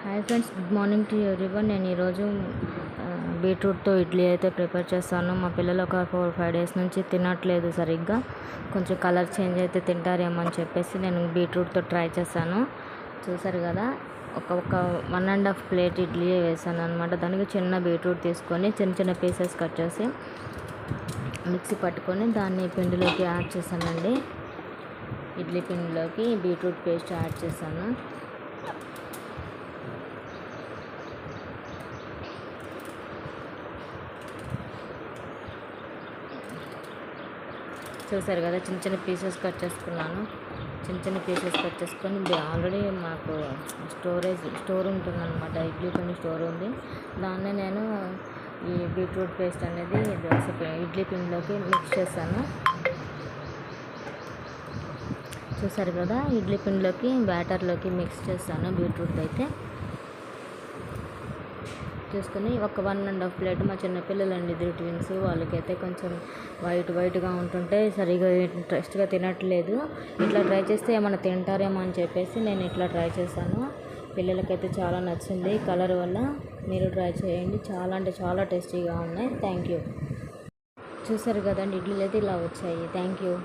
Hi friends, good morning to everyone. నేను ఈరోజు బీట్రూట్తో ఇడ్లీ అయితే ప్రిపేర్ చేస్తాను. మా పిల్లలు ఒక 4-5 డేస్ నుంచి తినట్లేదు సరిగ్గా. కొంచెం కలర్ చేంజ్ అయితే తింటారేమో అని చెప్పేసి నేను బీట్రూట్తో ట్రై చేశాను. చూసారు కదా, ఒక 1.5 ప్లేట్ ఇడ్లీ వేసాను అనమాట. దానికి చిన్న బీట్రూట్ తీసుకొని చిన్న చిన్న పీసెస్ కట్ చేసి మిక్సీ పట్టుకొని దాన్ని పిండిలోకి యాడ్ చేశానండి. ఇడ్లీ పిండిలోకి బీట్రూట్ పేస్ట్ యాడ్ చేశాను. చూసారు కదా, చిన్న చిన్న పీసెస్ కట్ చేసుకున్నాను. చిన్న పీసెస్ కట్ చేసుకొని ఆల్రెడీ మాకు స్టోర్ ఉంటుందన్నమాట. ఇడ్లీ పిండి స్టోర్ ఉంది. దాన్నే నేను ఈ బీట్రూట్ పేస్ట్ అనేది ఇడ్లీ పిండిలోకి మిక్స్ చేశాను. చూసారు కదా, ఇడ్లీ పిండిలోకి బ్యాటర్లోకి మిక్స్ చేశాను బీట్రూట్ అయితే. చేసుకొని ఒక 1.5 ప్లేట్ మా చిన్నపిల్లలు అండి, 3 ట్విన్స్, వాళ్ళకైతే కొంచెం వైట్గా ఉంటుంటే సరిగా ఇంట్రెస్ట్గా తినట్లేదు. ఇట్లా ట్రై చేస్తే ఏమైనా తింటారేమో అని చెప్పేసి నేను ఇట్లా ట్రై చేశాను. పిల్లలకైతే చాలా నచ్చింది కలర్ వల్ల. మీరు ట్రై చేయండి, చాలా అంటే చాలా టేస్టీగా ఉన్నాయి. Thank you. చూసారు కదండి, ఇడ్లీలు అయితే ఇలా వచ్చాయి. Thank you.